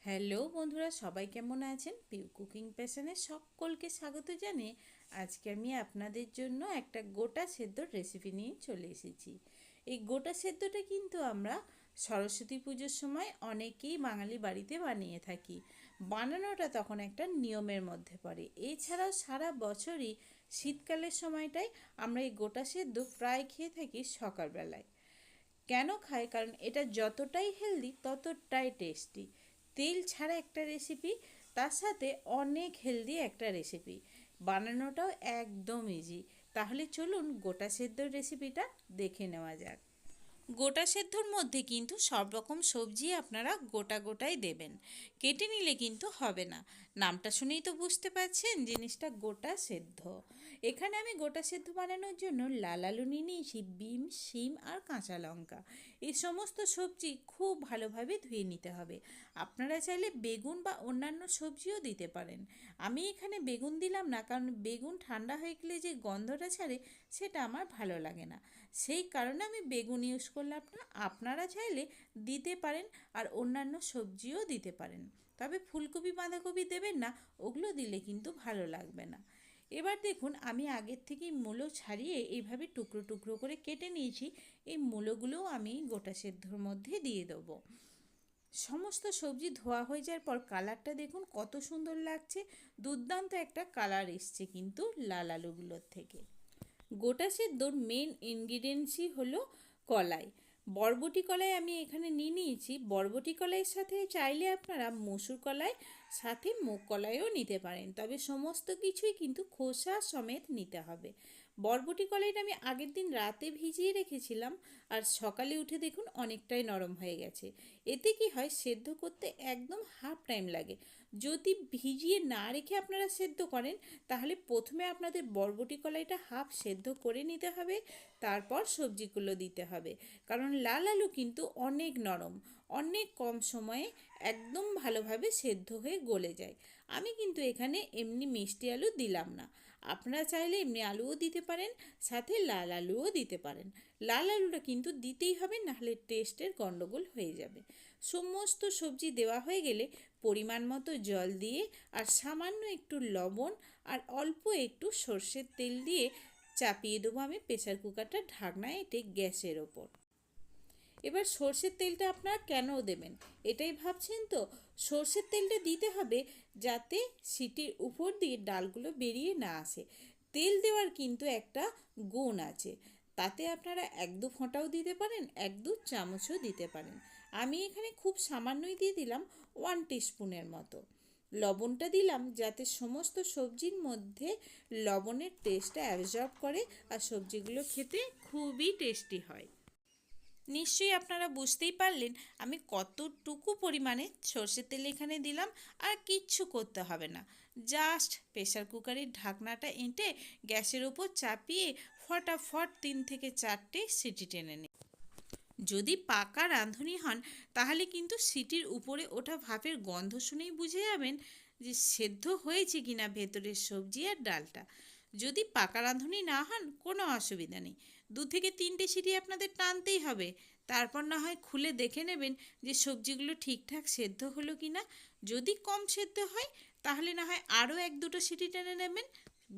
Hello বন্ধুরা, সবাই কেমন আছেন? পিউ কুকিং প্যাশনে সকলকে স্বাগত জানিয়ে আজকে আমি আপনাদের জন্য একটা গোটা সেদ্ধর রেসিপি নিয়ে চলে এসেছি। এই গোটা সেদ্ধটা কিন্তু আমরা সরস্বতী পুজোর সময় অনেকেই বাঙালি বাড়িতে বানিয়ে থাকি। বানানোটা তখন একটা নিয়মের মধ্যে পড়ে। এছাড়াও সারা বছরই শীতকালের সময়টায় আমরা এই গোটা সেদ্ধ প্রায় খেয়ে থাকি সকালবেলায়। কেন খাই? কারণ এটা যতটাই হেলদি ততটাই টেস্টি। তেল ছাড়া একটা রেসিপি, তার সাথে অনেক হেলদি একটা রেসিপি, বানানোটাও একদম ইজি। তাহলে চলুন গোটা সেদ্ধর রেসিপিটা দেখে নেওয়া যাক। গোটা সেদ্ধর মধ্যে কিন্তু সব রকম সবজি আপনারা গোটা গোটাই দেবেন, কেটে নিলে কিন্তু হবে না। নামটা শুনেই তো বুঝতে পারছেন জিনিসটা গোটা সেদ্ধ। এখানে আমি গোটা সেদ্ধ বানানোর জন্য লাল আলু নিয়ে নিয়েছি, বিম, শিম আর কাঁচা লঙ্কা। এই সমস্ত সবজি খুব ভালোভাবে ধুয়ে নিতে হবে। আপনারা চাইলে বেগুন বা অন্যান্য সবজিও দিতে পারেন। আমি এখানে বেগুন দিলাম না, কারণ বেগুন ঠান্ডা হয়ে গেলে যে গন্ধটা ছাড়ে সেটা আমার ভালো লাগে না। সেই কারণে আমি বেগুন ইউজ করলাম না। আপনারা চাইলে দিতে পারেন, আর অন্যান্য সবজিও দিতে পারেন। তবে ফুলকপি বাঁধাকপি দেবেন না, ওগুলো দিলে কিন্তু ভালো লাগবে না। এবার দেখুন, আমি আগের থেকেই মূলো ছাড়িয়ে এইভাবে টুকরো টুকরো করে কেটে নিয়েছি। এই মূলোগুলোও আমি গোটা সেদ্ধর মধ্যে দিয়ে দেবো। সমস্ত সবজি ধোয়া হয়ে যাওয়ার পর কালারটা দেখুন কত সুন্দর লাগছে। দুর্দান্ত একটা কালার এসছে কিন্তু লাল আলুগুলোর থেকে। গোটা সেদ্ধর মেন ইনগ্রিডিয়েন্টসই হলো কলাই। বরবটি কলাই আমি এখানে নিয়ে নিয়েছি। বরবটি কলাইয়ের সাথে চাইলে আপনারা মসুর কলাই, সাথে মুগ কলাইও নিতে পারেন, তবে সমস্ত কিছুই কিন্তু খোসা সমেত নিতে হবে। বরবটি কলাইটা আমি আগের দিন রাতে ভিজিয়ে রেখেছিলাম, আর সকালে উঠে দেখুন অনেকটাই নরম হয়ে গেছে। এতে কি হয়, সেদ্ধ করতে একদম হাফ টাইম লাগে। যদি ভিজিয়ে না রেখে আপনারা সেদ্ধ করেন, তাহলে প্রথমে আপনাদের বরবটি কলাইটা হাফ সেদ্ধ করে নিতে হবে, তারপর সবজিগুলো দিতে হবে। কারণ লাল আলু কিন্তু অনেক নরম, অনেক কম সময়ে একদম ভালোভাবে সেদ্ধ হয়ে গলে যায়। আমি কিন্তু এখানে এমনি মিষ্টি আলু দিলাম না। আপনারা চাইলে এমনি আলুও দিতে পারেন, সাথে লাল আলুও দিতে পারেন। লাল আলুটা কিন্তু দিতেই হবে, নাহলে টেস্টের গন্ডগোল হয়ে যাবে। সমস্ত সবজি দেওয়া হয়ে গেলে পরিমাণ মতো জল দিয়ে, আর সামান্য একটু লবণ আর অল্প একটু সর্ষের তেল দিয়ে চাপিয়ে দেবো আমি প্রেসার কুকারটা ঢাকনা এঁটে গ্যাসের ওপর। এবার সর্ষের তেলটা আপনারা কেন দেবেন এটাই ভাবছেন তো? সর্ষের তেলটা দিতে হবে যাতে সিটির উপর দিয়ে ডালগুলো বেরিয়ে না আসে। তেল দেওয়ার কিন্তু একটা গুণ আছে, তাতে আপনারা 1-2 ফোঁটাও দিতে পারেন, 1-2 চামচও দিতে পারেন। আমি এখানে খুব সামান্যই দিয়ে দিলাম, 1 টিস্পুনের মতো। লবণটা দিলাম যাতে সমস্ত সবজির মধ্যে লবণের টেস্টটা অ্যাবজর্ব করে, আর সবজিগুলো খেতে খুবই টেস্টি হয়। নিশ্চয়ই আপনারা বুঝতেই পারলেন আমি কতটুকু পরিমাণে সর্ষের তেল এখানে দিলাম। আর কিচ্ছু করতে হবে না, জাস্ট প্রেসার কুকারের ঢাকনাটা এঁটে গ্যাসের উপর চাপিয়ে ফটাফট 3 থেকে 4টে সিটি টেনে নিন। যদি পাকা রাঁধুনি হন, তাহলে কিন্তু সিটির উপরে ওঠা ভাপের গন্ধ শুনেই বুঝে যাবেন যে সেদ্ধ হয়েছে কিনা ভেতরের সবজি আর ডালটা। যদি পাকা রাঁধুনি না হন, কোনো অসুবিধা নেই, 2 থেকে 3টে সিটি আপনাদের টানতেই হবে। তারপর না হয় খুলে দেখে নেবেন যে সবজিগুলো ঠিকঠাক সেদ্ধ হলো কিনা। যদি কম সেদ্ধ হয়, তাহলে না হয় আরও 1-2টো সিটি টেনে নেবেন।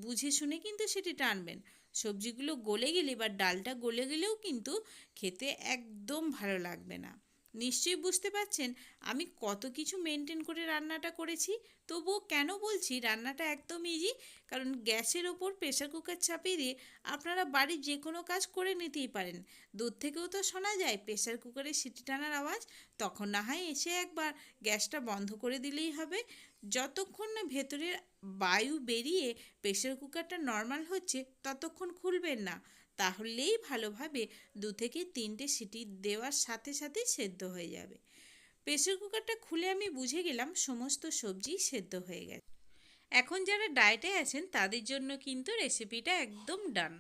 বুঝে শুনে কিন্তু সেটি টানবেন। সবজিগুলো গলে গেলে বা ডালটা গলে গেলেও কিন্তু খেতে একদম ভালো লাগবে না। নিশ্চয়ই বুঝতে পারছেন আমি কত কিছু মেনটেন করে রান্নাটা করেছি। তবুও কেন বলছি রান্নাটা একদম ইজি, কারণ গ্যাসের ওপর প্রেসার কুকার চাপিয়ে দিয়ে আপনারা বাড়ির যে কোনো কাজ করে নিতেই পারেন। দূর থেকেও তো শোনা যায় প্রেসার কুকারে সিটি টানার আওয়াজ। তখন না হয় এসে একবার গ্যাসটা বন্ধ করে দিলেই হবে। যতক্ষণ না ভেতরের বায়ু বেরিয়ে প্রেসার কুকারটা নর্মাল হচ্ছে, ততক্ষণ খুলবেন না। তাহলেই ভালোভাবে 2 থেকে 3টে সিটি দেওয়ার সাথে সাথেই সেদ্ধ হয়ে যাবে। প্রেসার কুকারটা খুলে আমি বুঝে গেলাম সমস্ত সবজি সেদ্ধ হয়ে গেছে। এখন যারা ডায়েটে আছেন তাদের জন্য কিন্তু রেসিপিটা একদম ডান।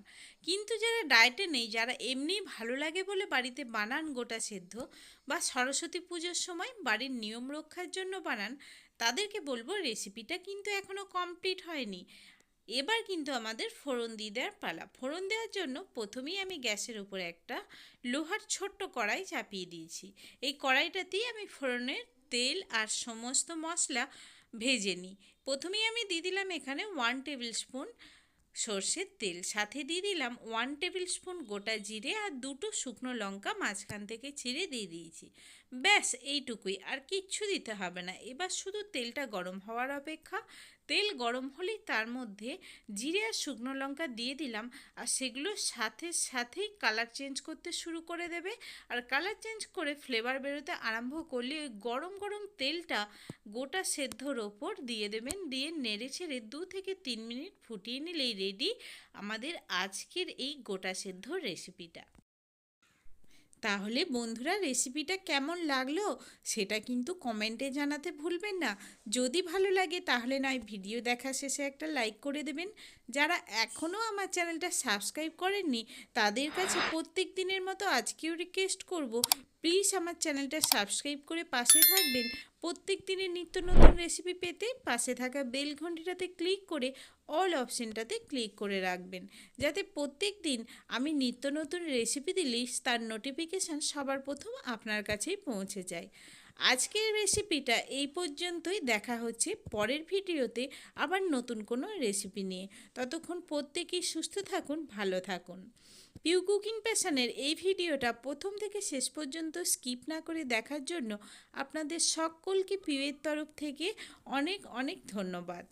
কিন্তু যারা ডায়েটে নেই, যারা এমনি ভালো লাগে বলে বাড়িতে বানান গোটা সেদ্ধ, বা সরস্বতী পুজোর সময় বাড়ির নিয়ম রক্ষার জন্য বানান, তাদেরকে বলবো রেসিপিটা কিন্তু এখনও কমপ্লিট হয়নি। এবার কিন্তু আমাদের ফোড়ন দিয়ে দেওয়ার পালা। ফোড়ন দেওয়ার জন্য প্রথমেই আমি গ্যাসের উপরে একটা লোহার ছোট্ট কড়াই চাপিয়ে দিয়েছি। এই কড়াইটাতেই আমি ফোড়নের তেল আর সমস্ত মশলা ভেজে নিই। প্রথমেই আমি দিয়ে দিলাম এখানে 1 টেবিল স্পুন সর্ষের তেল, সাথে দিয়ে দিলাম 1 টেবিল স্পুন গোটা জিরে আর 2টো শুকনো লঙ্কা মাঝখান থেকে ছিঁড়ে দিয়ে দিয়েছি। ব্যাস এইটুকুই, আর কিচ্ছু দিতে হবে না। এবার শুধু তেলটা গরম হওয়ার অপেক্ষা। তেল গরম হলেই তার মধ্যে জিরে আর শুকনো লঙ্কা দিয়ে দিলাম, আর সেগুলো সাথে সাথেই কালার চেঞ্জ করতে শুরু করে দেবে। আর কালার চেঞ্জ করে ফ্লেভার বেরোতে আরম্ভ করলে ওই গরম গরম তেলটা গোটা সেদ্ধর ওপর দিয়ে দেবেন, দিয়ে নেড়ে ছেড়ে 2 থেকে 3 মিনিট ফুটিয়ে নিলেই রেডি আমাদের আজকের এই গোটা সেদ্ধ রেসিপিটা। তাহলে বন্ধুরা, রেসিপিটা কেমন লাগলো সেটা কিন্তু কমেন্টে জানাতে ভুলবেন না। যদি ভালো লাগে তাহলে নয় ভিডিও দেখা শেষে একটা লাইক করে দেবেন। যারা এখনও আমার চ্যানেলটা সাবস্ক্রাইব করেননি তাদের কাছে প্রত্যেক দিনের মতো আজকেও রিকোয়েস্ট করব, প্লিজ আমার চ্যানেলটা সাবস্ক্রাইব করে পাশে থাকবেন। প্রত্যেক দিনের নিত্য নতুন রেসিপি পেতে পাশে থাকা বেল ঘন্টিটাতে ক্লিক করে অল অপশনটাতে ক্লিক করে রাখবেন, যাতে প্রত্যেক দিন আমি নিত্য নতুন রেসিপি দিলেই তার নোটিফিকেশান সবার প্রথম আপনার কাছেই পৌঁছে যায়। আজকের রেসিপিটা এই পর্যন্তই। দেখা হচ্ছে পরের ভিডিওতে আবার নতুন কোনো রেসিপি নিয়ে। ততক্ষণ প্রত্যেকেই সুস্থ থাকুন, ভালো থাকুন। পিউ কুকিং প্যাশনের এই ভিডিওটা প্রথম থেকে শেষ পর্যন্ত স্কিপ না করে দেখার জন্য আপনাদের সকলকে পিউয়ের তরফ থেকে অনেক অনেক ধন্যবাদ।